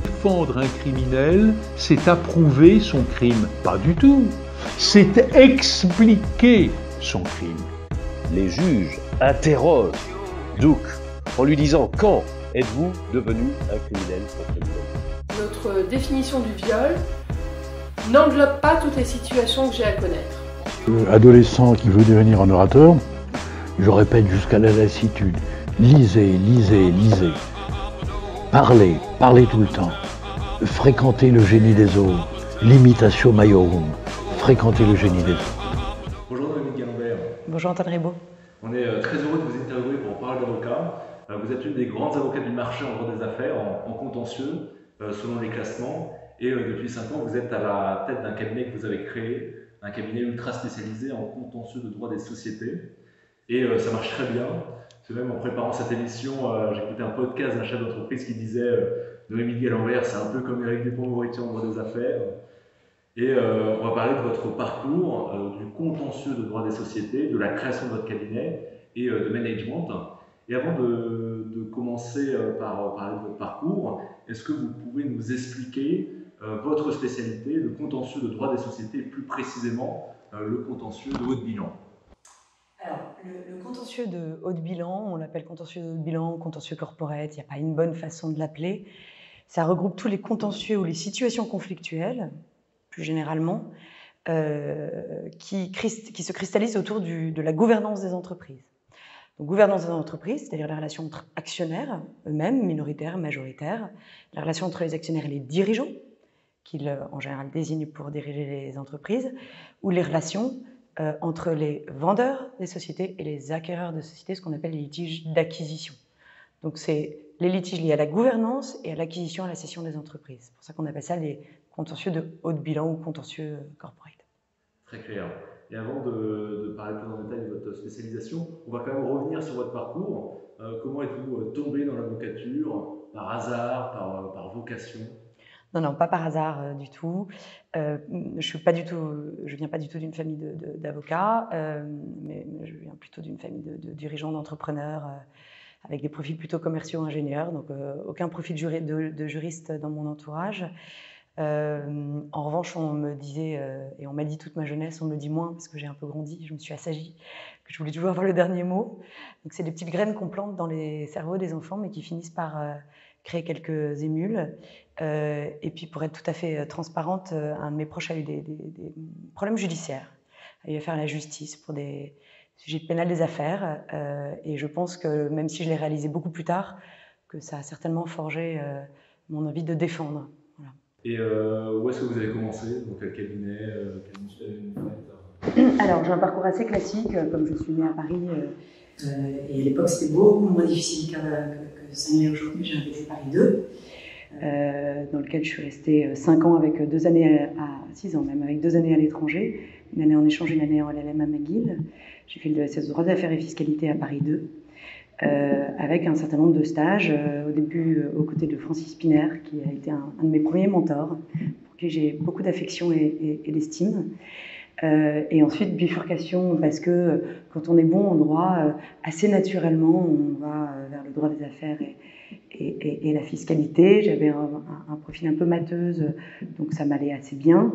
Défendre un criminel, c'est approuver son crime. Pas du tout. C'est expliquer son crime. Les juges interrogent Duke en lui disant « Quand êtes-vous devenu un criminel contre lui ?» Notre définition du viol n'englobe pas toutes les situations que j'ai à connaître. Adolescent qui veut devenir un orateur, je répète jusqu'à la lassitude, lisez, lisez, lisez. Parlez, parlez tout le temps. Fréquentez le génie des autres, l'imitatio maiorum. Fréquentez le génie des autres. Bonjour Dominique Galambert. Bonjour Antoine Ribaud. On est très heureux de vous interviewer pour parler d'avocat. Vous êtes une des grandes avocates du marché en droit des affaires, en contentieux, selon les classements. Et depuis 5 ans, vous êtes à la tête d'un cabinet que vous avez créé, un cabinet ultra spécialisé en contentieux de droit des sociétés. Et ça marche très bien. C'est même en préparant cette émission, j'écoutais un podcast d'un chef d'entreprise qui disait Dominique Galambert, c'est un peu comme Éric Dupond-Moretti en droit des affaires. Et on va parler de votre parcours, du contentieux de droit des sociétés, de la création de votre cabinet et de management. Et avant de commencer par parler de votre parcours, est-ce que vous pouvez nous expliquer votre spécialité, le contentieux de droit des sociétés, et plus précisément le contentieux de haut de bilan? Alors, le contentieux de haut de bilan, on l'appelle contentieux de haut de bilan, contentieux corporate, il n'y a pas une bonne façon de l'appeler. Ça regroupe tous les contentieux ou les situations conflictuelles, plus généralement, qui se cristallisent autour de la gouvernance des entreprises. Donc, gouvernance des entreprises, c'est-à-dire la relation entre actionnaires, eux-mêmes, minoritaires, majoritaires, la relation entre les actionnaires et les dirigeants, qu'ils en général désignent pour diriger les entreprises, ou les relations entre les vendeurs des sociétés et les acquéreurs de sociétés, ce qu'on appelle les litiges d'acquisition. Donc c'est les litiges liés à la gouvernance et à l'acquisition et à la cession des entreprises. C'est pour ça qu'on appelle ça les contentieux de haut de bilan ou contentieux corporate. Très clair. Et avant de parler plus en détail de votre spécialisation, on va quand même revenir sur votre parcours. Comment êtes-vous tombé dans l'avocature? Par hasard, par vocation? Non, pas par hasard du tout. Je viens pas du tout d'une famille d'avocats, mais je viens plutôt d'une famille de dirigeants, d'entrepreneurs, avec des profils plutôt commerciaux, ingénieurs, donc aucun profil de juriste dans mon entourage. En revanche, on me disait, et on m'a dit toute ma jeunesse, on me le dit moins parce que j'ai un peu grandi, je me suis assagie, que je voulais toujours avoir le dernier mot. Donc c'est des petites graines qu'on plante dans les cerveaux des enfants, mais qui finissent par créer quelques émules. Et puis pour être tout à fait transparente, un de mes proches a eu des problèmes judiciaires. Il a eu affaire à la justice pour des sujets de pénal des affaires. Et je pense que même si je l'ai réalisé beaucoup plus tard, que ça a certainement forgé mon envie de défendre. Voilà. Et où est-ce que vous avez commencé? Dans quel cabinet? Alors j'ai un parcours assez classique, comme je suis née à Paris. Et à l'époque c'était beaucoup moins difficile que ça ne l'est aujourd'hui. J'ai intégré Paris 2. Dans lequel je suis restée 5 ans avec 2 années 6 ans même, avec 2 années à l'étranger, une année en échange, une année en LLM à McGill. J'ai fait le DSS droit d'affaires et fiscalité à Paris 2, avec un certain nombre de stages, au début aux côtés de Francis Piner, qui a été un de mes premiers mentors, pour qui j'ai beaucoup d'affection et d'estime. Et ensuite bifurcation, parce que quand on est bon en droit, assez naturellement on va vers le droit des affaires et la fiscalité. J'avais un profil un peu mateuse, donc ça m'allait assez bien.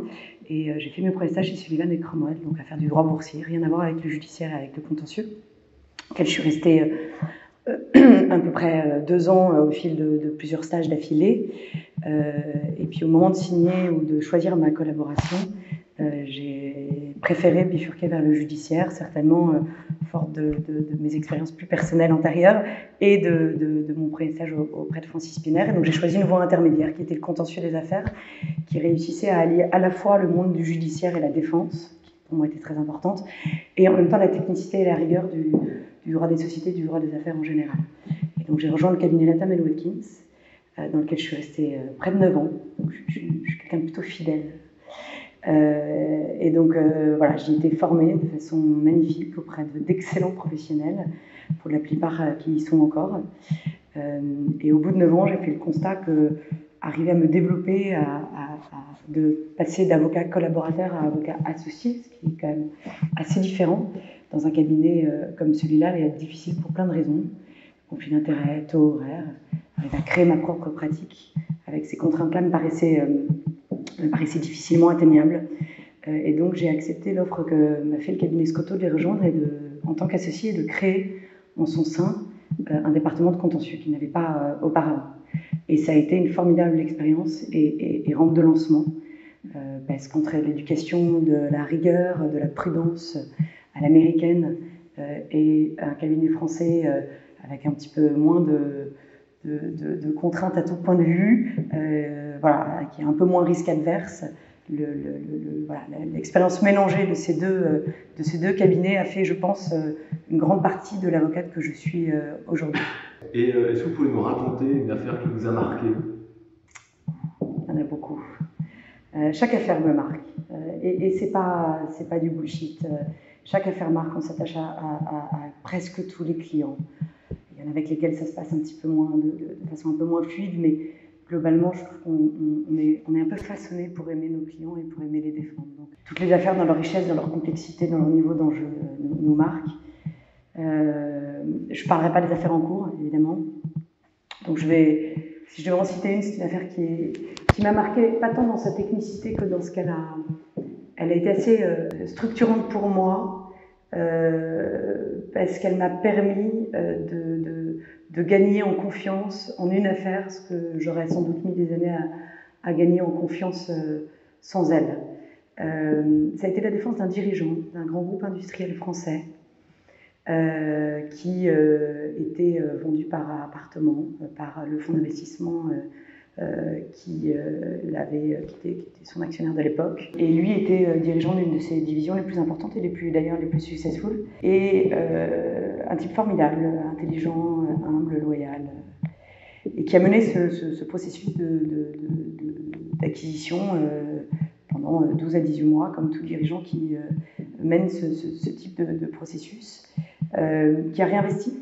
Et j'ai fait mes premiers stages chez Sullivan et Cromwell, donc à faire du droit boursier, rien à voir avec le judiciaire et avec le contentieux, auquel je suis restée à peu près 2 ans au fil de plusieurs stages d'affilée. Et puis au moment de signer ou de choisir ma collaboration, j'ai préféré bifurquer vers le judiciaire, certainement forte de mes expériences plus personnelles antérieures et de mon premier stage auprès de Francis Piner. Et donc j'ai choisi une voie intermédiaire qui était le contentieux des affaires, qui réussissait à allier à la fois le monde du judiciaire et la défense, qui pour moi était très importante, et en même temps la technicité et la rigueur du droit des sociétés, du droit des affaires en général. Et donc j'ai rejoint le cabinet Latham & Watkins, dans lequel je suis restée près de 9 ans. Donc je suis quelqu'un de plutôt fidèle. Et donc voilà, j'ai été formée de façon magnifique auprès d'excellents professionnels, pour la plupart qui y sont encore. Et au bout de 9 ans, j'ai fait le constat que arriver à me développer, de passer d'avocat collaborateur à avocat associé, ce qui est quand même assez différent dans un cabinet comme celui-là, et difficile pour plein de raisons. conflit d'intérêts, taux horaires, j'arrive à créer ma propre pratique. Avec ces contraintes-là me paraissaient difficilement atteignables. Et donc j'ai accepté l'offre que m'a fait le cabinet Scotto de les rejoindre et en tant qu'associé, de créer en son sein un département de contentieux qu'il n'avait pas auparavant. Et ça a été une formidable expérience et rampe de lancement, parce qu'entre l'éducation de la rigueur, de la prudence à l'américaine et un cabinet français avec un petit peu moins de contraintes à tout point de vue, voilà, qui est un peu moins risque adverse, l'expérience mélangée de ces deux cabinets a fait, je pense, une grande partie de l'avocate que je suis aujourd'hui. Et est-ce que vous pouvez nous raconter une affaire qui vous a marqué? Il y en a beaucoup. Chaque affaire me marque. Et c'est pas du bullshit. Chaque affaire marque, on s'attache à presque tous les clients. Il y en a avec lesquels ça se passe un petit peu moins, de façon un peu moins fluide, mais globalement, je trouve qu'on est un peu façonné pour aimer nos clients et pour aimer les défendre. Donc, toutes les affaires, dans leur richesse, dans leur complexité, dans leur niveau d'enjeu, nous marquent. Je ne parlerai pas des affaires en cours, évidemment. Donc si je devais en citer une, c'est une affaire qui m'a marquée, pas tant dans sa technicité que dans ce qu'elle a. Elle a été assez structurante pour moi, parce qu'elle m'a permis de gagner en confiance en une affaire, ce que j'aurais sans doute mis des années à gagner en confiance sans elle. Ça a été la défense d'un dirigeant d'un grand groupe industriel français qui était vendu par appartement par le fonds d'investissement qui était son actionnaire de l'époque. Et lui était dirigeant d'une de ses divisions les plus importantes et les plus successful. Et un type formidable, intelligent, humble, loyal, et qui a mené ce processus d'acquisition pendant 12 à 18 mois, comme tout dirigeant qui mène ce type de processus, qui a réinvesti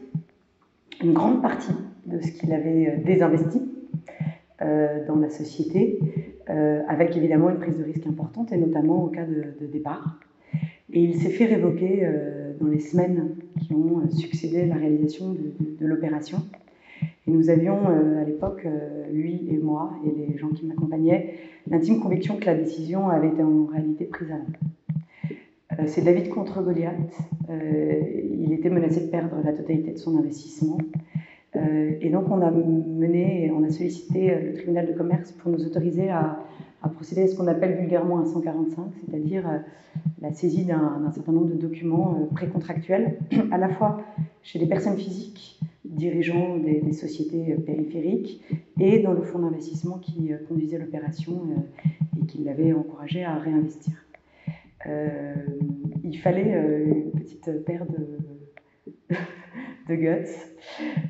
une grande partie de ce qu'il avait désinvesti dans la société, avec évidemment une prise de risque importante, et notamment au cas de départ. Et il s'est fait révoquer dans les semaines qui ont succédé à la réalisation de l'opération. Et nous avions à l'époque, lui et moi, et les gens qui m'accompagnaient, l'intime conviction que la décision avait été en réalité prise avant. C'est David contre Goliath. Il était menacé de perdre la totalité de son investissement. Et donc on a sollicité le tribunal de commerce pour nous autoriser à procéder à ce qu'on appelle vulgairement un 145, c'est-à-dire la saisie d'un certain nombre de documents précontractuels, à la fois chez les personnes physiques, dirigeants des sociétés périphériques, et dans le fonds d'investissement qui conduisait l'opération et qui l'avait encouragé à réinvestir. Il fallait une petite paire de guts.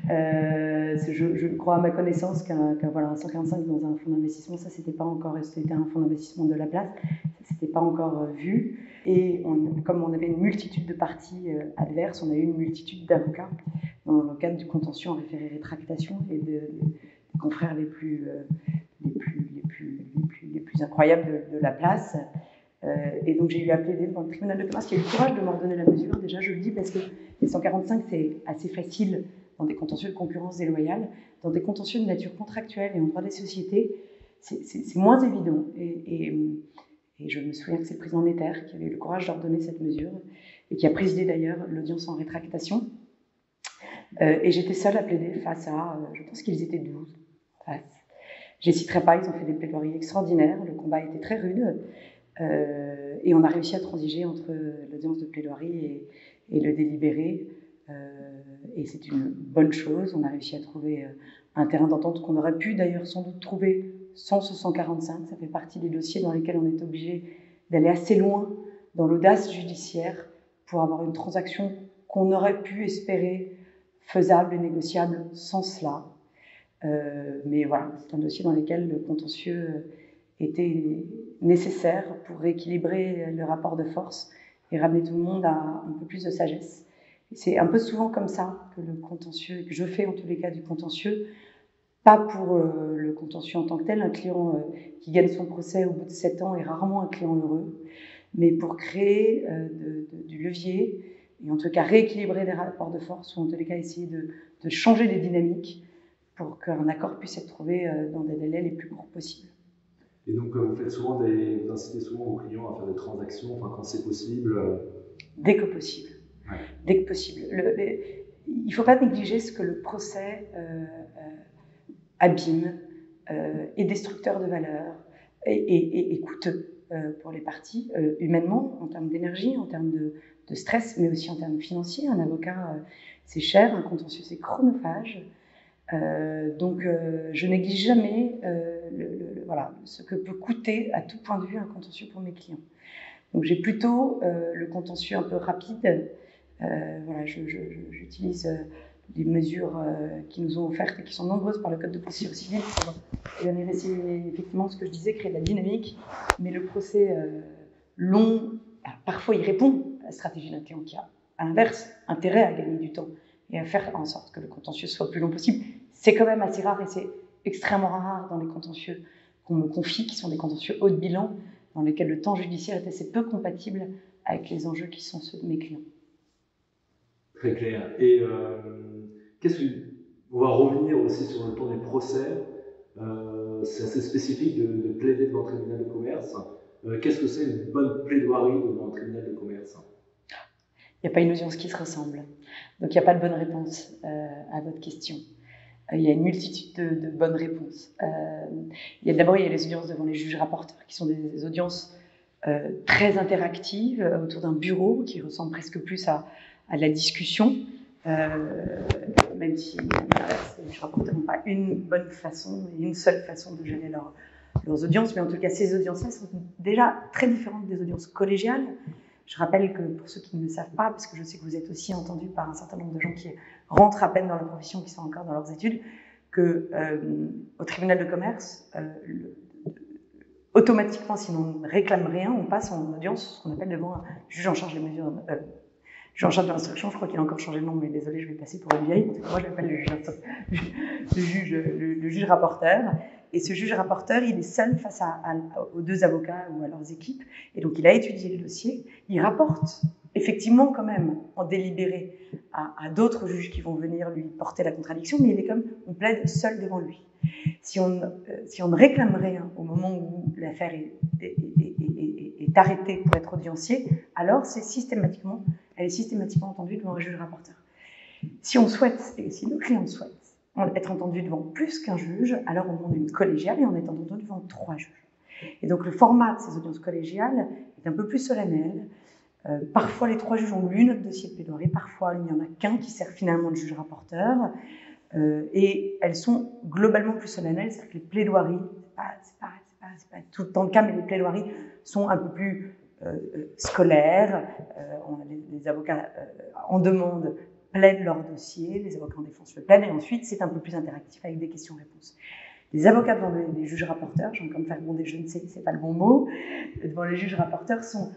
Je crois à ma connaissance qu'un 145 dans un fonds d'investissement, ça c'était pas encore, c'était un fonds d'investissement de la place, ça s'était pas encore vu. Et comme on avait une multitude de parties adverses, on a eu une multitude d'avocats dans le cadre du contentieux en référé rétractation et des confrères les plus incroyables de la place. Et donc j'ai eu à plaider devant le tribunal de commerce qui a eu le courage de m'ordonner la mesure. Déjà, je le dis parce que les 145, c'est assez facile dans des contentieux de concurrence déloyale. Dans des contentieux de nature contractuelle et en droit des sociétés, c'est moins évident. Et je me souviens que c'est le président Netter qui avait eu le courage d'ordonner cette mesure et qui a présidé d'ailleurs l'audience en rétractation. Et j'étais seule à plaider face à, je pense qu'ils étaient 12 en face. Je les citerai pas, ils ont fait des plaidoiries extraordinaires, le combat était très rude. Et on a réussi à transiger entre l'audience de plaidoirie et le délibéré. Et c'est une bonne chose. On a réussi à trouver un terrain d'entente qu'on aurait pu d'ailleurs sans doute trouver sans ce 145. Ça fait partie des dossiers dans lesquels on est obligé d'aller assez loin dans l'audace judiciaire pour avoir une transaction qu'on aurait pu espérer faisable et négociable sans cela. Mais voilà, c'est un dossier dans lequel le contentieux était nécessaire pour rééquilibrer le rapport de force et ramener tout le monde à un peu plus de sagesse. Et c'est un peu souvent comme ça que le contentieux, que je fais en tous les cas du contentieux, pas pour le contentieux en tant que tel, un client qui gagne son procès au bout de 7 ans est rarement un client heureux, mais pour créer du levier et en tout cas rééquilibrer des rapports de force, ou en tous les cas essayer de changer les dynamiques pour qu'un accord puisse être trouvé dans des délais les plus courts possibles. Et donc vous incitez souvent vos clients à faire des transactions, enfin, quand c'est possible. Dès que possible. Ouais. Dès que possible. Il ne faut pas négliger ce que le procès abîme, est destructeur de valeur et coûteux pour les parties, humainement, en termes d'énergie, en termes de stress, mais aussi en termes financiers. Un avocat, c'est cher, un contentieux, c'est chronophage. Donc je néglige jamais voilà, ce que peut coûter à tout point de vue un contentieux pour mes clients. Donc j'ai plutôt le contentieux un peu rapide. Voilà, j'utilise des mesures qui nous ont offertes et qui sont nombreuses par le Code de procédure civile pour venir essayer, effectivement, ce que je disais, créer de la dynamique. Mais le procès long, parfois il répond à la stratégie d'un client qui a, à l'inverse, intérêt à gagner du temps et à faire en sorte que le contentieux soit le plus long possible. C'est quand même assez rare et c'est extrêmement rare dans les contentieux qu'on me confie, qui sont des contentieux haut de bilan, dans lesquels le temps judiciaire est assez peu compatible avec les enjeux qui sont ceux de mes clients. Très clair. Et on va revenir aussi sur le temps des procès. C'est assez spécifique de plaider devant un tribunal de commerce. Qu'est-ce que c'est une bonne plaidoirie devant un tribunal de commerce? Il n'y a pas une audience qui se ressemble. Donc il n'y a pas de bonne réponse à votre question. Il y a une multitude de bonnes réponses. D'abord, il y a les audiences devant les juges rapporteurs, qui sont des audiences très interactives, autour d'un bureau, qui ressemble presque plus à la discussion, même si les juges rapporteurs n'ont pas une bonne façon, et une seule façon de gérer leurs audiences, mais en tout cas, ces audiences-là sont déjà très différentes des audiences collégiales. Je rappelle que pour ceux qui ne le savent pas, parce que je sais que vous êtes aussi entendus par un certain nombre de gens qui rentrent à peine dans la profession, qui sont encore dans leurs études, que au tribunal de commerce, automatiquement, si l'on ne réclame rien, on passe en audience, ce qu'on appelle devant un juge en charge des mesures, juge en charge de l'instruction. Je crois qu'il a encore changé de nom, mais désolé, je vais passer pour une vieille. Moi, je l'appelle le juge rapporteur. Et ce juge rapporteur, il est seul face aux deux avocats ou à leurs équipes. Et donc, il a étudié le dossier. Il rapporte effectivement quand même en délibéré à d'autres juges qui vont venir lui porter la contradiction, mais il est comme on plaide seul devant lui. Si on ne réclame rien au moment où l'affaire est arrêtée pour être audiencier, alors elle est systématiquement entendue devant un juge rapporteur. Si on souhaite, et si le client souhaite, être entendu devant plus qu'un juge, alors on demande une collégiale et on est entendu devant 3 juges. Et donc le format de ces audiences collégiales est un peu plus solennel. Parfois les 3 juges ont lu notre dossier de plaidoirie, parfois il n'y en a qu'un qui sert finalement de juge rapporteur. Et elles sont globalement plus solennelles, c'est-à-dire que les plaidoiries, c'est pas tout le temps le cas, mais les plaidoiries sont un peu plus scolaires. Les avocats en demande plaident leur dossier, les avocats en défense le plaident, et ensuite c'est un peu plus interactif avec des questions-réponses. Les avocats devant les juges rapporteurs, j'ai encore me faire gronder, je ne sais, c'est pas le bon mot, devant les juges rapporteurs sont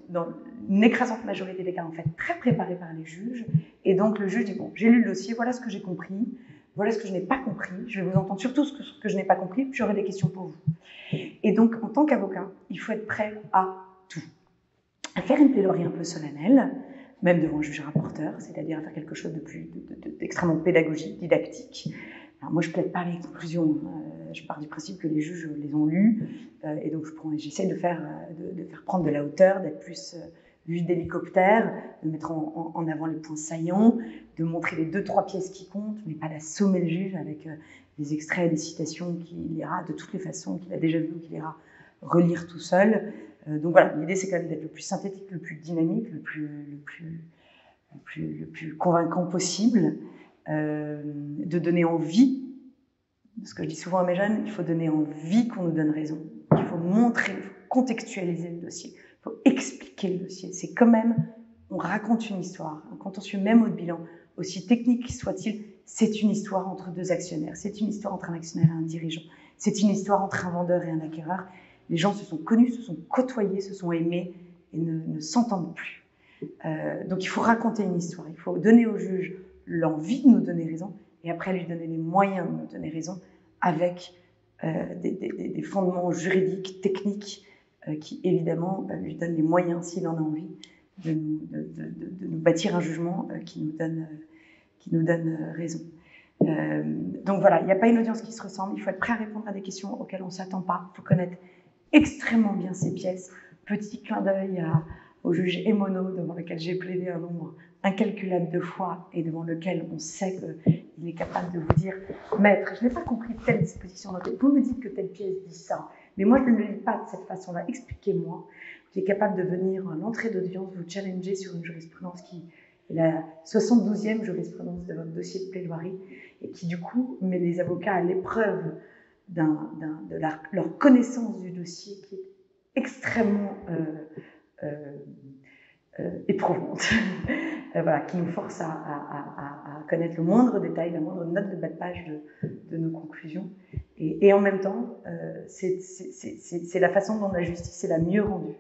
dans une écrasante majorité des cas en fait très préparés par les juges, et donc le juge dit bon, j'ai lu le dossier, voilà ce que j'ai compris, voilà ce que je n'ai pas compris, je vais vous entendre surtout ce que je n'ai pas compris, puis j'aurai des questions pour vous. Et donc en tant qu'avocat, il faut être prêt à tout, à faire une plaidoirie un peu solennelle, même devant un juge rapporteur, c'est-à-dire à faire quelque chose d'extrêmement pédagogique, didactique. Alors moi, je ne plaide pas les conclusions. Je pars du principe que les juges les ont lues, et donc j'essaie de faire prendre de la hauteur, d'être plus vue d'hélicoptère, de mettre en avant les points saillants, de montrer les 2-3 pièces qui comptent, mais pas d'assommer le juge avec des extraits, des citations qu'il ira de toutes les façons, qu'il a déjà vues ou qu'il ira relire tout seul. Donc voilà, l'idée c'est quand même d'être le plus synthétique, le plus dynamique, le plus convaincant possible, de donner envie. Ce que je dis souvent à mes jeunes, il faut donner envie qu'on nous donne raison. Il faut montrer, il faut contextualiser le dossier, il faut expliquer le dossier. C'est quand même, on raconte une histoire, un contentieux même au bilan, aussi technique soit-il, c'est une histoire entre 2 actionnaires, c'est une histoire entre un actionnaire et un dirigeant, c'est une histoire entre un vendeur et un acquéreur. Les gens se sont connus, se sont côtoyés, se sont aimés et ne s'entendent plus. Donc il faut raconter une histoire, il faut donner au juge l'envie de nous donner raison et après lui donner les moyens de nous donner raison avec des fondements juridiques, techniques qui évidemment lui donnent les moyens, s'il en a envie, de nous bâtir un jugement qui nous donne raison. Donc voilà, il n'y a pas une audience qui se ressemble, il faut être prêt à répondre à des questions auxquelles on ne s'attend pas, il faut connaître extrêmement bien ses pièces. Petit clin d'œil au juge Emono, devant lequel j'ai plaidé un nombre incalculable de fois et devant lequel on sait qu'il est capable de vous dire « Maître, je n'ai pas compris telle disposition, vous me dites que telle pièce dit ça, mais moi je ne le lis pas de cette façon-là, expliquez-moi ». Vous êtes capable de venir à l'entrée d'audience vous challenger sur une jurisprudence qui est la 72e jurisprudence de votre dossier de plaidoirie et qui du coup met les avocats à l'épreuve de leur connaissance du dossier qui est extrêmement éprouvante, voilà, qui nous force à connaître le moindre détail, la moindre note de bas de page de nos conclusions. Et en même temps, c'est la façon dont la justice est la mieux rendue.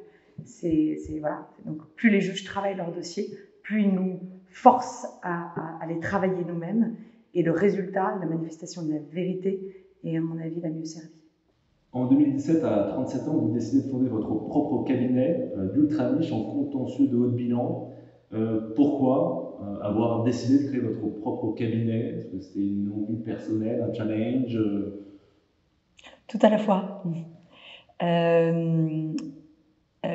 Voilà. Donc, plus les juges travaillent leur dossier, plus ils nous forcent à les travailler nous-mêmes. Et le résultat, la manifestation de la vérité, est à mon avis la mieux servie. En 2017, à 37 ans, vous décidez de fonder votre propre cabinet d'ultra niche en contentieux de haut de bilan. Pourquoi avoir décidé de créer votre propre cabinet? Est-ce que c'était une envie personnelle, un challenge? Tout à la fois.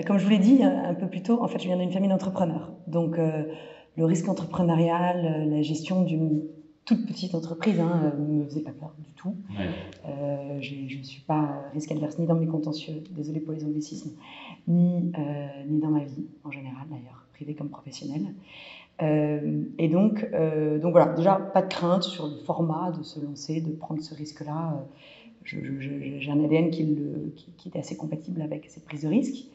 Comme je vous l'ai dit un peu plus tôt, en fait, je viens d'une famille d'entrepreneurs. Donc, le risque entrepreneurial, la gestion d'une toute petite entreprise ne me faisait pas peur du tout. Ouais. Je ne suis pas risque adverse ni dans mes contentieux, désolé pour les anglicismes, ni dans ma vie en général d'ailleurs, privée comme professionnelle. Et donc voilà, déjà pas de crainte sur le format de se lancer, de prendre ce risque-là. J'ai un ADN qui est assez compatible avec cette prise de risque.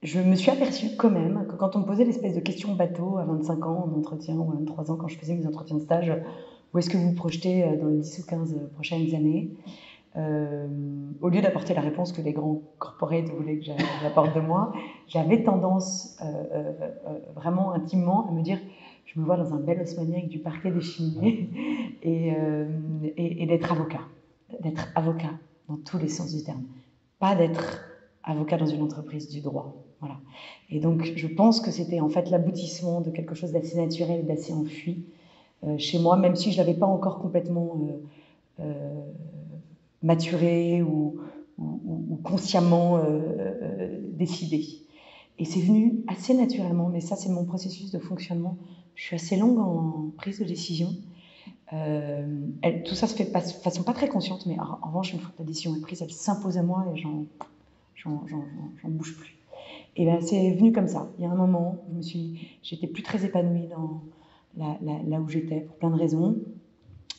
Je me suis aperçue quand même que quand on me posait l'espèce de question bateau à 25 ans en entretien ou à 23 ans quand je faisais mes entretiens de stage, où est-ce que vous vous projetez dans les 10 ou 15 prochaines années, au lieu d'apporter la réponse que les grands corporates voulaient que j'apporte de moi, j'avais tendance vraiment intimement à me dire je me vois dans un bel haussmanien avec du parquet des cheminées et d'être avocat dans tous les sens du terme, pas d'être avocat dans une entreprise du droit. Voilà. Et donc, je pense que c'était en fait l'aboutissement de quelque chose d'assez naturel, d'assez enfui chez moi, même si je ne l'avais pas encore complètement maturé ou consciemment décidé. Et c'est venu assez naturellement, mais ça, c'est mon processus de fonctionnement. Je suis assez longue en prise de décision. Tout ça se fait de façon pas très consciente, mais en revanche, une fois que la décision est prise, elle s'impose à moi et j'en bouge plus. Et ben c'est venu comme ça. Il y a un moment, j'étais plus très épanouie dans là où j'étais pour plein de raisons.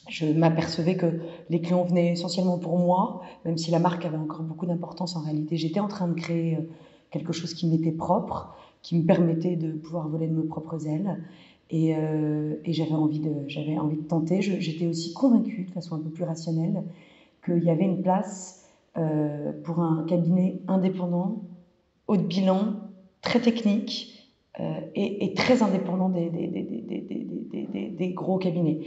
Je m'apercevais que les clients venaient essentiellement pour moi, même si la marque avait encore beaucoup d'importance en réalité. J'étais en train de créer quelque chose qui m'était propre, qui me permettait de pouvoir voler de mes propres ailes. Et j'avais envie de tenter. J'étais aussi convaincue, de façon un peu plus rationnelle, qu'il y avait une place pour un cabinet indépendant, haut de bilan, très technique et très indépendant des gros cabinets.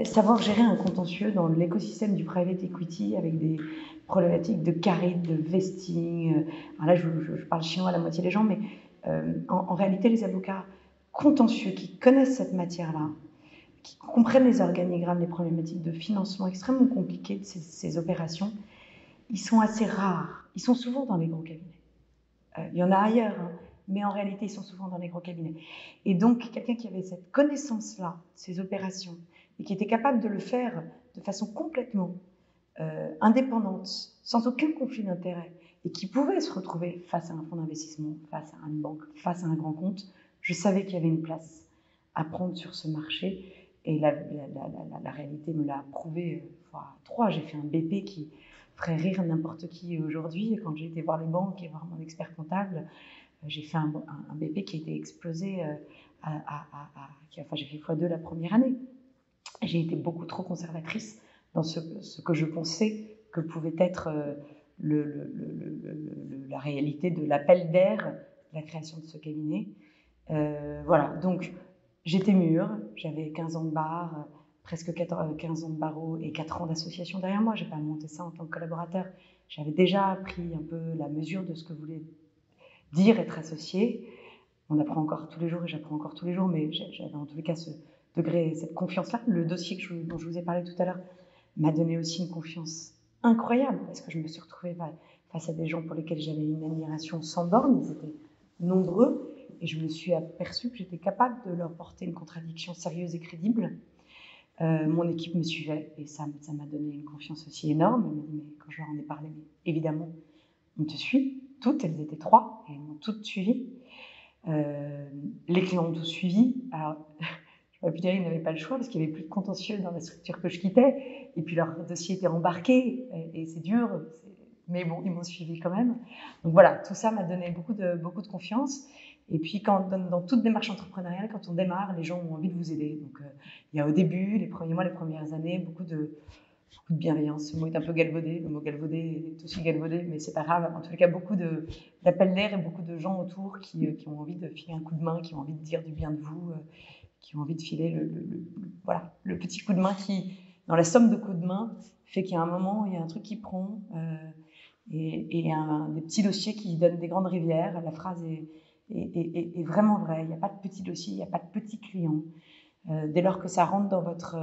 Savoir gérer un contentieux dans l'écosystème du private equity avec des problématiques de carry, de vesting. Alors là, je parle chinois à la moitié des gens, mais en réalité, les avocats contentieux qui connaissent cette matière-là, qui comprennent les organigrammes, les problématiques de financement extrêmement compliquées de ces opérations, ils sont assez rares. Ils sont souvent dans les gros cabinets. Il y en a ailleurs, mais en réalité, ils sont souvent dans les gros cabinets. Et donc, quelqu'un qui avait cette connaissance-là, ces opérations, et qui était capable de le faire de façon complètement indépendante, sans aucun conflit d'intérêt, et qui pouvait se retrouver face à un fonds d'investissement, face à une banque, face à un grand compte, je savais qu'il y avait une place à prendre sur ce marché. Et la réalité me l'a prouvé fois 3. J'ai fait un BP qui ferait rire n'importe qui aujourd'hui. Quand j'ai été voir les banques et voir mon expert comptable, j'ai fait un BP qui a été explosé. J'ai fait x2 la première année. J'ai été beaucoup trop conservatrice dans ce que je pensais que pouvait être la réalité de l'appel d'air de la création de ce cabinet. Voilà, donc j'étais mûre, j'avais 15 ans de bar, presque 15 ans de barreau et 4 ans d'association derrière moi. Je n'ai pas monté ça en tant que collaborateur. J'avais déjà pris un peu la mesure de ce que voulait dire être associé. On apprend encore tous les jours et j'apprends encore tous les jours, mais j'avais en tous les cas ce degré, cette confiance-là. Le dossier dont je vous ai parlé tout à l'heure m'a donné aussi une confiance incroyable, parce que je me suis retrouvée face à des gens pour lesquels j'avais une admiration sans borne. Ils étaient nombreux et je me suis aperçue que j'étais capable de leur porter une contradiction sérieuse et crédible. Mon équipe me suivait et ça m'a donné une confiance aussi énorme. Elle m'a dit, mais quand je leur en ai parlé, mais évidemment, on te suit. Toutes, elles étaient 3 et elles m'ont toutes suivi. Les clients ont tous suivi. Alors, j'aurais pu dire qu'ils n'avaient pas le choix parce qu'il n'y avait plus de contentieux dans la structure que je quittais. Et puis leur dossier était embarqué et c'est dur. Mais bon, ils m'ont suivi quand même. Donc voilà, tout ça m'a donné beaucoup de confiance. Et puis dans toute démarche entrepreneuriale, quand on démarre, les gens ont envie de vous aider. Donc il y a au début, les premiers mois, les premières années, beaucoup de bienveillance. Ce mot est un peu galvaudé, le mot galvaudé est aussi galvaudé, mais c'est pas grave. En tous les cas, beaucoup d'appels d'air et beaucoup de gens autour qui ont envie de filer un coup de main, qui ont envie de dire du bien de vous, qui ont envie de filer le petit coup de main qui, dans la somme de coups de main, fait qu'il y a un moment, il y a un truc qui prend et des petits dossiers qui donnent des grandes rivières. La phrase est vraiment vraie. Il n'y a pas de petits dossiers, il n'y a pas de petits clients. Dès lors que ça rentre dans votre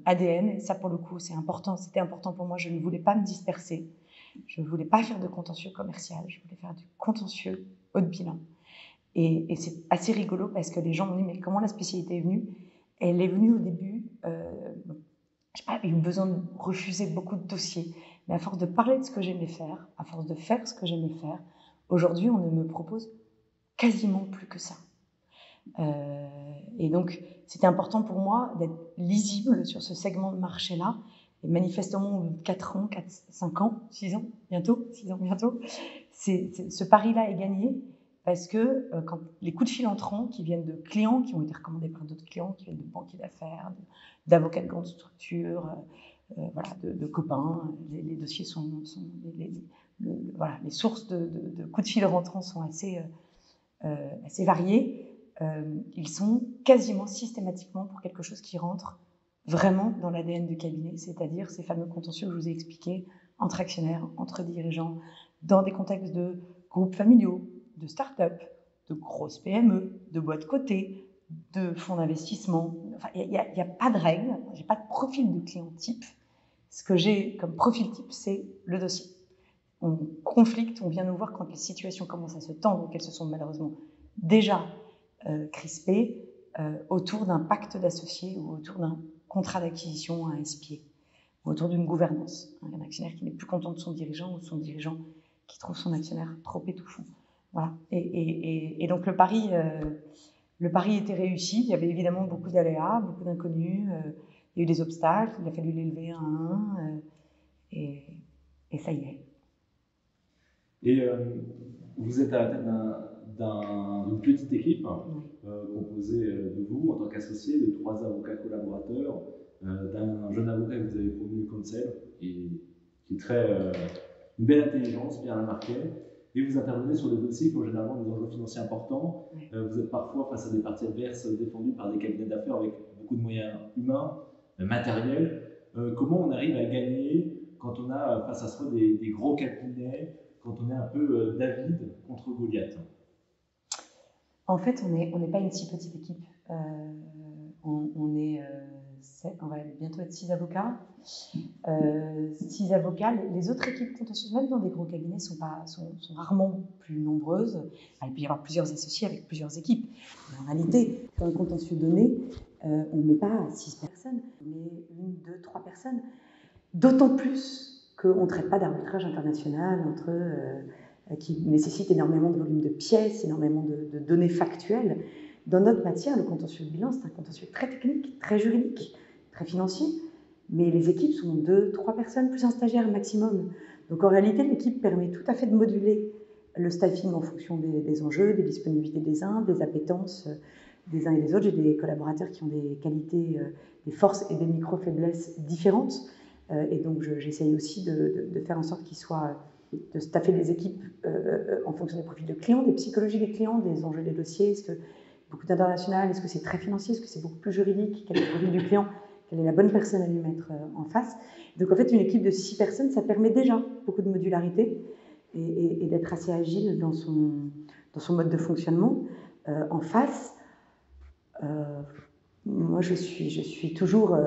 ADN, et ça pour le coup c'est important, c'était important pour moi, je ne voulais pas me disperser, je ne voulais pas faire de contentieux commercial, je voulais faire du contentieux haut de bilan. Et c'est assez rigolo parce que les gens m'ont dit mais comment la spécialité est venue? Elle est venue au début, j'ai pas eu besoin de refuser beaucoup de dossiers, mais à force de parler de ce que j'aimais faire, à force de faire ce que j'aimais faire, aujourd'hui on ne me propose quasiment plus que ça. Et donc, c'était important pour moi d'être lisible sur ce segment de marché-là. Et manifestement, au bout de 4 ans, 5 ans, 6 ans, bientôt, ce pari-là est gagné parce que quand les coups de fil entrants qui viennent de clients qui ont été recommandés par d'autres clients, qui viennent de banquiers d'affaires, d'avocats de grandes structures, de copains, les dossiers sont les sources de coups de fil rentrants sont assez variées. Ils sont quasiment systématiquement pour quelque chose qui rentre vraiment dans l'ADN du cabinet, c'est-à-dire ces fameux contentieux que je vous ai expliqués, entre actionnaires, entre dirigeants, dans des contextes de groupes familiaux, de start-up, de grosses PME, de boîtes cotées, de fonds d'investissement. Enfin, il n'y a pas de règle, je n'ai pas de profil de client type. Ce que j'ai comme profil type, c'est le dossier. On conflicte, on vient nous voir quand les situations commencent à se tendre, qu'elles se sont malheureusement déjà crispées autour d'un pacte d'associés ou autour d'un contrat d'acquisition à un SPA, ou autour d'une gouvernance. Un actionnaire qui n'est plus content de son dirigeant ou son dirigeant qui trouve son actionnaire trop étouffant. Voilà. Et donc le pari était réussi. Il y avait évidemment beaucoup d'aléas, beaucoup d'inconnus. Il y a eu des obstacles, il a fallu les lever un à un. Et ça y est. Et vous êtes à la tête d'une petite équipe composée de vous en tant qu'associé, de 3 avocats collaborateurs, d'un jeune avocat que vous avez promu conseil et qui est une belle intelligence, Pierre Lamarquet, et vous intervenez sur des dossiers qui ont généralement des enjeux financiers importants. Vous êtes parfois face à des parties adverses défendues par des cabinets d'affaires avec beaucoup de moyens humains, matériels. Comment on arrive à gagner quand on a face à soi des gros cabinets, quand on est un peu David contre Goliath? En fait, on n'est pas une si petite équipe. On va bientôt être 6 avocats. 6 avocats. Les autres équipes contentieuses, même dans des gros cabinets, sont rarement plus nombreuses. Il peut y avoir plusieurs associés avec plusieurs équipes. Mais en réalité, dans un contentieux donné, on ne met pas 6 personnes, on met 1, 2, 3 personnes. D'autant plus qu'on ne traite pas d'arbitrage international qui nécessite énormément de volume de pièces, énormément de données factuelles. Dans notre matière, le contentieux de bilan, c'est un contentieux très technique, très juridique, très financier, mais les équipes sont 2, 3 personnes plus un stagiaire maximum. Donc en réalité, l'équipe permet tout à fait de moduler le staffing en fonction des enjeux, des disponibilités des uns, des appétences des uns et des autres. J'ai des collaborateurs qui ont des qualités, des forces et des micro-faiblesses différentes, et donc j'essaye aussi de faire en sorte de staffer des équipes en fonction des profils de clients, des psychologies des clients, des enjeux des dossiers. Est-ce que beaucoup d'international, est-ce que c'est très financier, est-ce que c'est beaucoup plus juridique, quel est le profil du client, quelle est la bonne personne à lui mettre en face. Donc en fait, une équipe de 6 personnes, ça permet déjà beaucoup de modularité et d'être assez agile dans dans son mode de fonctionnement. En face, moi je suis toujours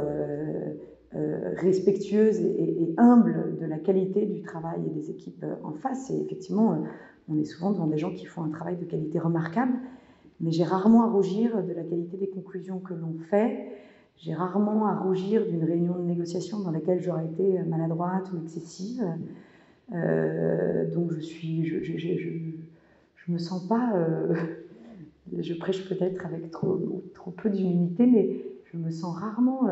respectueuse et humble de la qualité du travail et des équipes en face. Et effectivement, on est souvent devant des gens qui font un travail de qualité remarquable, mais j'ai rarement à rougir de la qualité des conclusions que l'on fait. J'ai rarement à rougir d'une réunion de négociation dans laquelle j'aurais été maladroite ou excessive. Donc je me sens pas... je prêche peut-être avec trop peu d'humilité, mais je me sens rarement...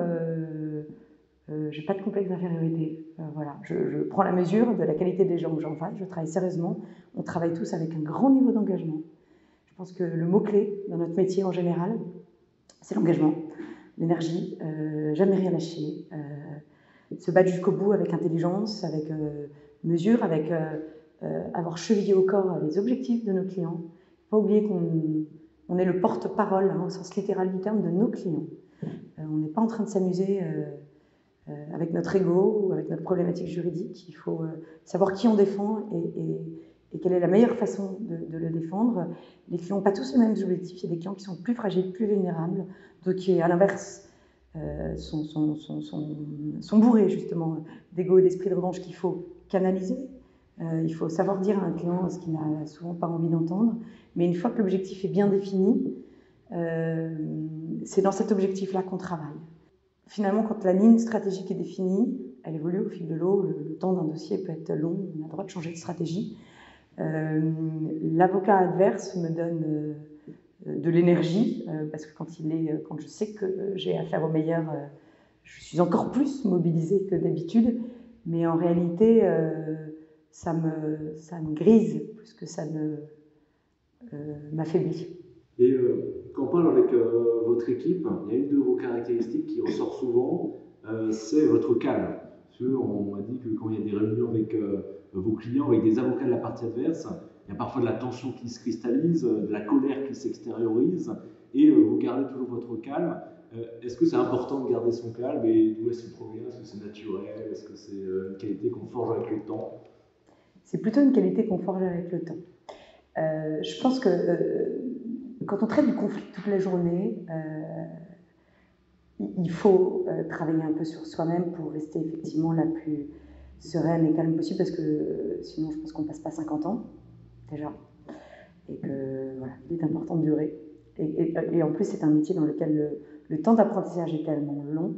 j'ai pas de complexe d'infériorité. Voilà. Je prends la mesure de la qualité des gens que j'en face, je travaille sérieusement. On travaille tous avec un grand niveau d'engagement. Je pense que le mot-clé dans notre métier en général, c'est l'engagement. L'énergie, jamais rien lâcher, se battre jusqu'au bout avec intelligence, avec mesure, avec avoir chevillé au corps les objectifs de nos clients. Il ne faut pas oublier qu'on est le porte-parole, au sens littéral du terme, de nos clients. On n'est pas en train de s'amuser avec notre ego ou avec notre problématique juridique. Il faut savoir qui on défend et quelle est la meilleure façon de le défendre. Les clients n'ont pas tous les mêmes objectifs. Il y a des clients qui sont plus fragiles, plus vulnérables, d'autres qui, à l'inverse, sont bourrés justement d'ego et d'esprit de revanche qu'il faut canaliser. Il faut savoir dire à un client ce qu'il n'a souvent pas envie d'entendre. Mais une fois que l'objectif est bien défini, c'est dans cet objectif-là qu'on travaille. Finalement, quand la ligne stratégique est définie, elle évolue au fil de l'eau. Le temps d'un dossier peut être long, on a le droit de changer de stratégie. L'avocat adverse me donne de l'énergie, parce que quand je sais que j'ai affaire au meilleur, je suis encore plus mobilisée que d'habitude, mais en réalité, ça me grise plus que ça ne m'affaiblit. Et quand on parle avec votre équipe, il y a une de vos caractéristiques qui ressort souvent, c'est votre calme. On m'a dit que quand il y a des réunions avec vos clients, avec des avocats de la partie adverse, il y a parfois de la tension qui se cristallise, de la colère qui s'extériorise, et vous gardez toujours votre calme. Est-ce que c'est important de garder son calme, et d'où est-ce qu'il provient? Est-ce que c'est naturel? Est-ce que c'est une qualité qu'on forge avec le temps? C'est plutôt une qualité qu'on forge avec le temps. Je pense que quand on traite du conflit toute la journée, il faut travailler un peu sur soi-même pour rester effectivement la plus sereine et calme possible, parce que sinon je pense qu'on ne passe pas 50 ans déjà, et que voilà, il est important de durer. Et en plus c'est un métier dans lequel le temps d'apprentissage est tellement long,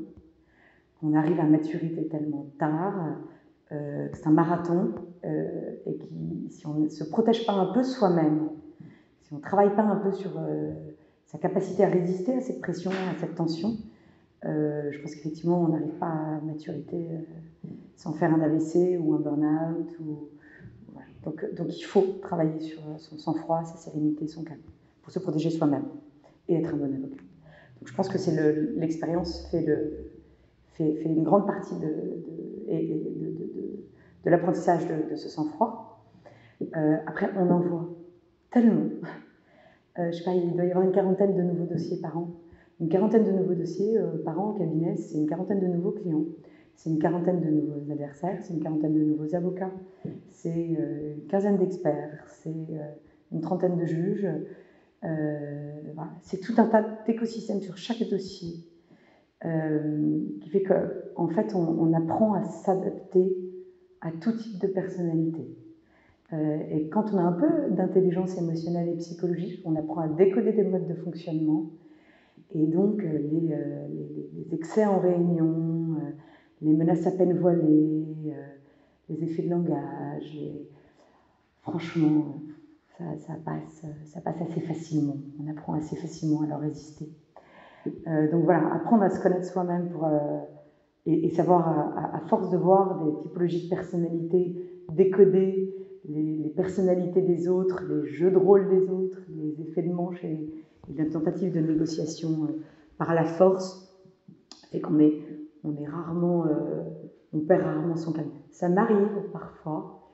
qu'on arrive à maturité tellement tard, c'est un marathon, et si on ne se protège pas un peu soi-même, si on ne travaille pas un peu sur sa capacité à résister à cette pression, à cette tension, je pense qu'effectivement on n'arrive pas à maturité sans faire un AVC ou un burn-out. Voilà. Donc il faut travailler sur son sang-froid, sa sérénité, son calme, pour se protéger soi-même et être un bon avocat. Donc je pense que c'est l'expérience fait une grande partie de l'apprentissage de ce sang-froid. Après, on en voit tellement. Je sais pas, il doit y avoir une quarantaine de nouveaux dossiers par an. Une quarantaine de nouveaux dossiers par an au cabinet, c'est une quarantaine de nouveaux clients, c'est une quarantaine de nouveaux adversaires, c'est une quarantaine de nouveaux avocats, c'est une quinzaine d'experts, c'est une trentaine de juges. Voilà. C'est tout un tas d'écosystèmes sur chaque dossier qui fait qu'en fait, on apprend à s'adapter à tout type de personnalité. Et quand on a un peu d'intelligence émotionnelle et psychologique, on apprend à décoder des modes de fonctionnement. Et donc, les excès en réunion, les menaces à peine voilées, les effets de langage, franchement, ça passe assez facilement. On apprend assez facilement à leur résister. Donc voilà, apprendre à se connaître soi-même et savoir, à force de voir des typologies de personnalités, décoder les personnalités des autres, les jeux de rôle des autres, les effets de manche et la tentative de négociation par la force, fait qu'on on perd rarement son calme. Ça m'arrive parfois,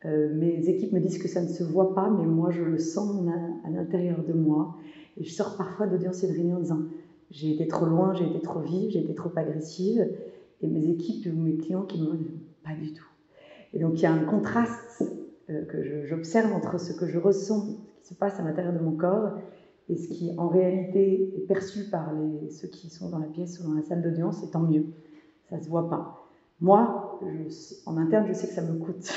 mes équipes me disent que ça ne se voit pas, mais moi je le sens à l'intérieur de moi, et je sors parfois d'audience et de réunion en disant j'ai été trop loin, j'ai été trop vive, j'ai été trop agressive, et mes équipes ou mes clients qui me disent pas du tout. Et donc il y a un contraste que j'observe entre ce que je ressens, ce qui se passe à l'intérieur de mon corps et ce qui en réalité est perçu par ceux qui sont dans la pièce ou dans la salle d'audience, c'est tant mieux. Ça ne se voit pas. Moi, en interne, je sais que ça me coûte.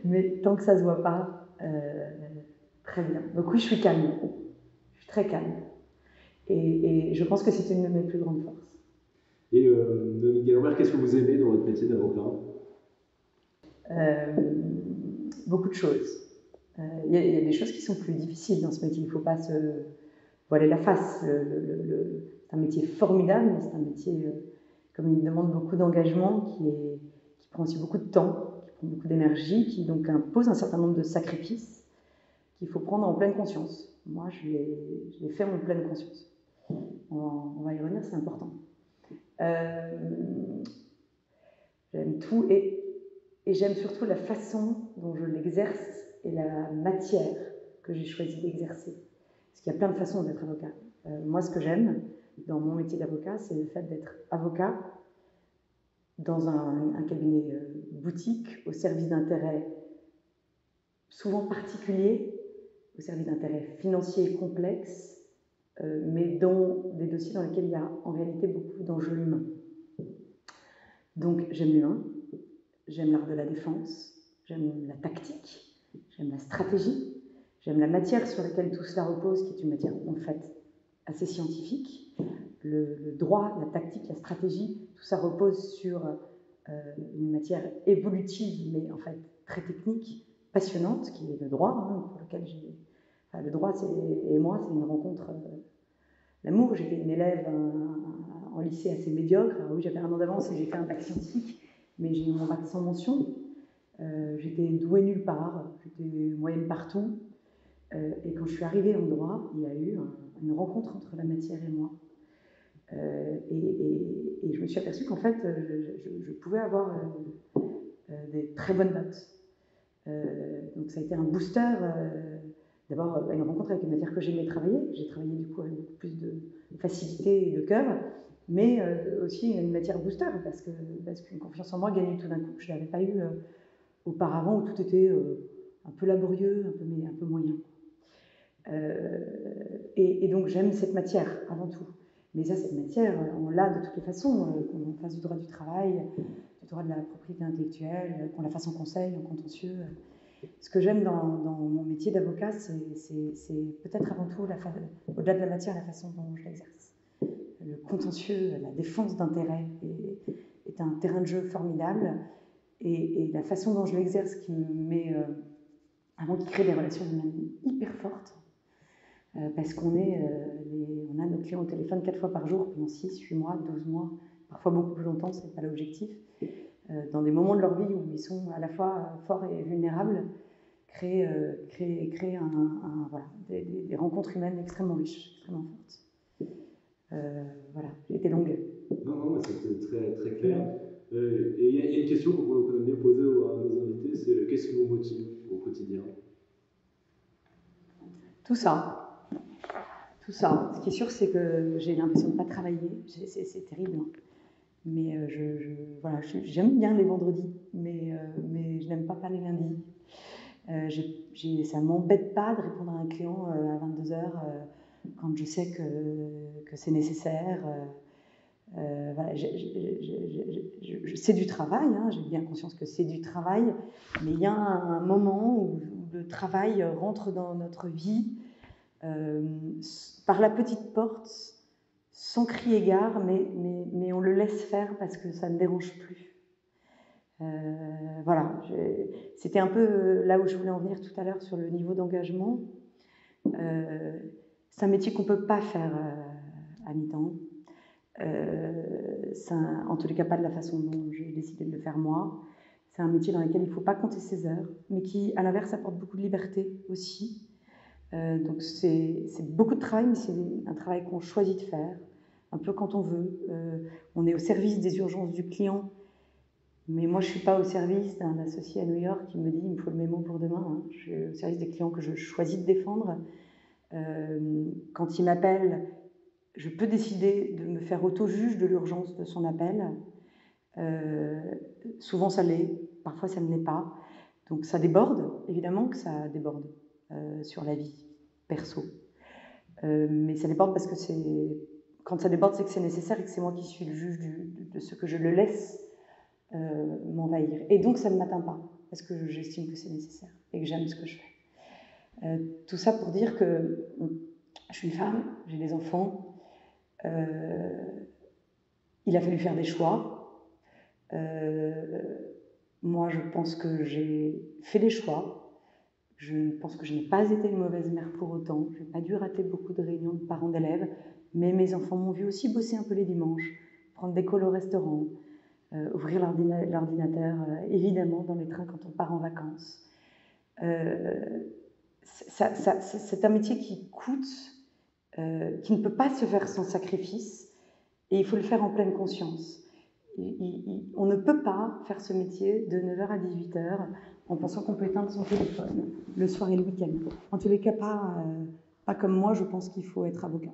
Mais tant que ça ne se voit pas, très bien. Donc oui, je suis calme. Je suis très calme. Et je pense que c'est une de mes plus grandes forces. Et Dominique Gallambert, qu'est-ce que vous aimez dans votre métier d'avocat? Beaucoup de choses. Il y a des choses qui sont plus difficiles dans ce métier. Il ne faut pas se voiler la face. C'est un métier formidable, mais c'est un métier, comme il demande beaucoup d'engagement, qui prend aussi beaucoup de temps, qui prend beaucoup d'énergie, qui donc impose un certain nombre de sacrifices qu'il faut prendre en pleine conscience. Moi, je l'ai fait en pleine conscience. On va y revenir, c'est important. J'aime tout et j'aime surtout la façon dont je l'exerce et la matière que j'ai choisi d'exercer. Parce qu'il y a plein de façons d'être avocat. Moi, ce que j'aime dans mon métier d'avocat, c'est le fait d'être avocat dans un cabinet boutique, au service d'intérêts souvent particuliers, au service d'intérêts financiers complexes, mais dans des dossiers dans lesquels il y a en réalité beaucoup d'enjeux humains. Donc j'aime l'humain, j'aime l'art de la défense, j'aime la tactique, j'aime la stratégie, j'aime la matière sur laquelle tout cela repose, qui est une matière en fait assez scientifique. Le droit, la tactique, la stratégie, tout ça repose sur une matière évolutive, mais en fait très technique, passionnante, qui est le droit, pour lequel le droit et moi, c'est une rencontre, l'amour. J'étais une élève en lycée assez médiocre. Alors oui, j'avais un an d'avance et j'ai fait un bac scientifique, mais j'ai eu mon bac sans mention. J'étais douée nulle part, j'étais moyenne partout. Et quand je suis arrivée en droit, il y a eu une rencontre entre la matière et moi. Et je me suis aperçue qu'en fait, je pouvais avoir des très bonnes notes. Donc ça a été un booster. D'abord, une rencontre avec une matière que j'aimais travailler. J'ai travaillé du coup avec beaucoup plus de facilité et de cœur, mais aussi une matière booster, parce qu'une confiance en moi gagnée tout d'un coup. Je ne l'avais pas eu auparavant, où tout était un peu laborieux, un peu moyen. Et donc j'aime cette matière avant tout. Mais ça, cette matière, on l'a de toutes les façons, qu'on fasse du droit du travail, du droit de la propriété intellectuelle, qu'on la fasse en conseil, en contentieux. Ce que j'aime dans mon métier d'avocat, c'est peut-être avant tout, au-delà de la matière, la façon dont je l'exerce. Le contentieux, la défense d'intérêts est un terrain de jeu formidable, et la façon dont je l'exerce qui me met, qui crée des relations humaines hyper fortes, parce qu'on a nos clients au téléphone 4 fois par jour pendant 6, 8 mois, 12 mois, parfois beaucoup plus longtemps, c'est pas l'objectif. Dans des moments de leur vie où ils sont à la fois forts et vulnérables, créer des rencontres humaines extrêmement riches, extrêmement fortes. Voilà, j'ai été longue. Non, c'était très, très clair. Et il y a une question qu'on aime bien poser à nos invités, c'est qu'est-ce qui vous motive au quotidien? Tout ça. Ce qui est sûr, c'est que j'ai l'impression de ne pas travailler. C'est terrible. Mais j'aime bien les vendredis, mais je n'aime pas les lundis. Ça ne m'embête pas de répondre à un client à 22h quand je sais que c'est nécessaire. C'est du travail, j'ai bien conscience que c'est du travail, mais il y a un moment où le travail rentre dans notre vie par la petite porte, sans crier gare, mais on le laisse faire parce que ça ne dérange plus. C'était un peu là où je voulais en venir tout à l'heure sur le niveau d'engagement. C'est un métier qu'on ne peut pas faire à mi-temps. En tous les cas, pas de la façon dont j'ai décidé de le faire moi. C'est un métier dans lequel il ne faut pas compter ses heures, mais qui, à l'inverse, apporte beaucoup de liberté aussi. Donc c'est beaucoup de travail, mais c'est un travail qu'on choisit de faire, un peu quand on veut. On est au service des urgences du client, mais moi je ne suis pas au service d'un associé à New York qui me dit il me faut le mémo pour demain. Je suis au service des clients que je choisis de défendre. Quand il m'appelle, je peux décider de me faire auto-juge de l'urgence de son appel. Souvent ça l'est, parfois ça ne l'est pas. Donc ça déborde, évidemment que ça déborde. sur la vie perso. Mais ça déborde parce que quand ça déborde, c'est que c'est nécessaire et que c'est moi qui suis le juge de ce que je le laisse m'envahir. Et donc ça ne m'atteint pas, parce que j'estime que c'est nécessaire et que j'aime ce que je fais. Tout ça pour dire que je suis une femme, j'ai des enfants, il a fallu faire des choix. Moi, je pense que j'ai fait des choix. Je pense que je n'ai pas été une mauvaise mère pour autant. Je n'ai pas dû rater beaucoup de réunions de parents d'élèves, mais mes enfants m'ont vu aussi bosser un peu les dimanches, prendre des calls au restaurant, ouvrir l'ordinateur, évidemment, dans les trains quand on part en vacances. C'est un métier qui coûte, qui ne peut pas se faire sans sacrifice, et il faut le faire en pleine conscience. On ne peut pas faire ce métier de 9h à 18h en pensant qu'on peut éteindre son téléphone le soir et le week-end. En tous les cas, pas comme moi, je pense qu'il faut être avocat.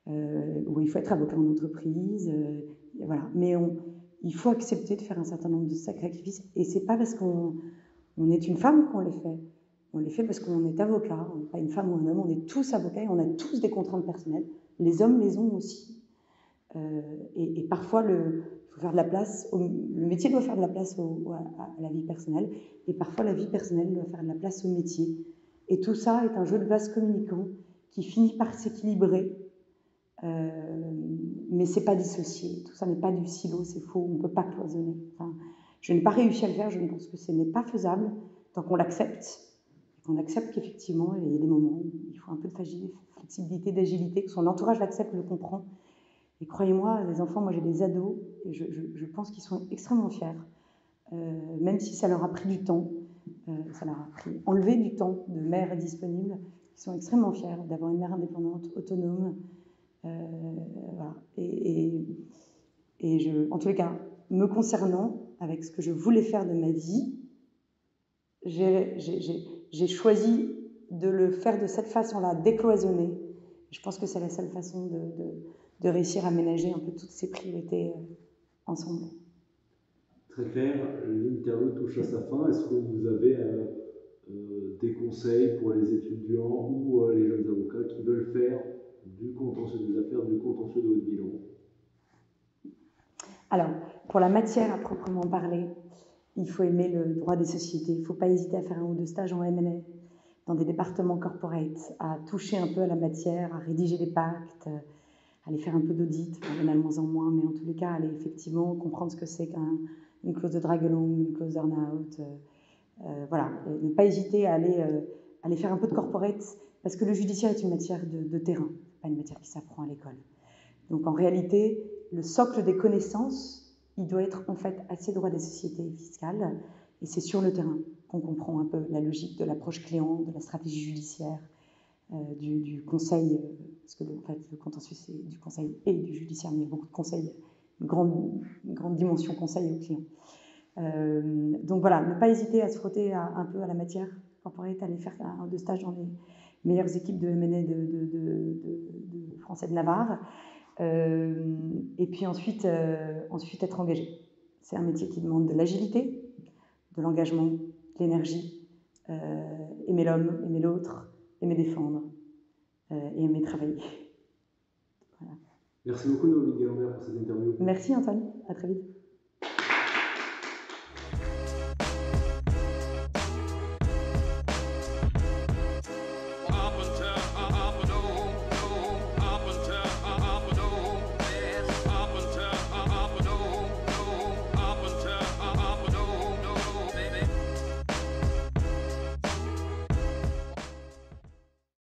Ou il faut être avocat en entreprise, voilà. Mais il faut accepter de faire un certain nombre de sacrifices. Et c'est pas parce qu'on est une femme qu'on les fait. On les fait parce qu'on est avocat. On n'est pas une femme ou un homme, on est tous avocats et on a tous des contraintes personnelles. Les hommes les ont aussi. Et parfois, il faut faire de la place. Le métier doit faire de la place à la vie personnelle. Et parfois, la vie personnelle doit faire de la place au métier. Et tout ça est un jeu de vase communicant qui finit par s'équilibrer. Mais c'est pas dissocié. Tout ça n'est pas du silo, c'est faux. On ne peut pas cloisonner. Enfin, je n'ai pas réussi à le faire. Je ne pense que ce n'est pas faisable tant qu'on l'accepte. Qu'on accepte qu'effectivement, il y a des moments où il faut un peu de flexibilité, d'agilité, que son entourage l'accepte, le comprend. Et croyez-moi, les enfants, moi j'ai des ados, et je pense qu'ils sont extrêmement fiers, même si ça leur a pris du temps, ça leur a pris enlevé du temps de mère disponible, ils sont extrêmement fiers d'avoir une mère indépendante, autonome, voilà. En tous les cas, me concernant, avec ce que je voulais faire de ma vie, j'ai choisi de le faire de cette façon-là, décloisonner. Je pense que c'est la seule façon de réussir à ménager un peu toutes ces priorités ensemble. Très clair, l'interview touche à sa fin. Est-ce que vous avez des conseils pour les étudiants ou les jeunes avocats qui veulent faire du contentieux des affaires, du contentieux de haut bilan? Alors, pour la matière à proprement parler, il faut aimer le droit des sociétés. Il ne faut pas hésiter à faire un ou deux stages en M&A dans des départements corporate, à toucher un peu à la matière, à rédiger des pactes, aller faire un peu d'audit, il y en a de moins en moins, mais en tous les cas, aller effectivement comprendre ce que c'est qu'une clause de drag along, une clause d'earn-out. Voilà, et ne pas hésiter à aller faire un peu de corporate, parce que le judiciaire est une matière de terrain, pas une matière qui s'apprend à l'école. Donc en réalité, le socle des connaissances, il doit être en fait assez droit des sociétés fiscales, et c'est sur le terrain qu'on comprend un peu la logique de l'approche client, de la stratégie judiciaire, du conseil, parce que en fait, le contentieux c'est du conseil et du judiciaire, mais il y a beaucoup de conseils, une grande dimension conseil aux clients. Donc voilà, ne pas hésiter à se frotter un peu à la matière corporate, aller faire un ou deux stages dans les meilleures équipes de M&A de Français de Navarre, et puis ensuite être engagé. C'est un métier qui demande de l'agilité, de l'engagement, de l'énergie, aimer l'homme, aimer l'autre, aimer défendre et aimer travailler. Voilà. Merci beaucoup Naomi Galambert pour cette interview. Merci Antoine, à très vite.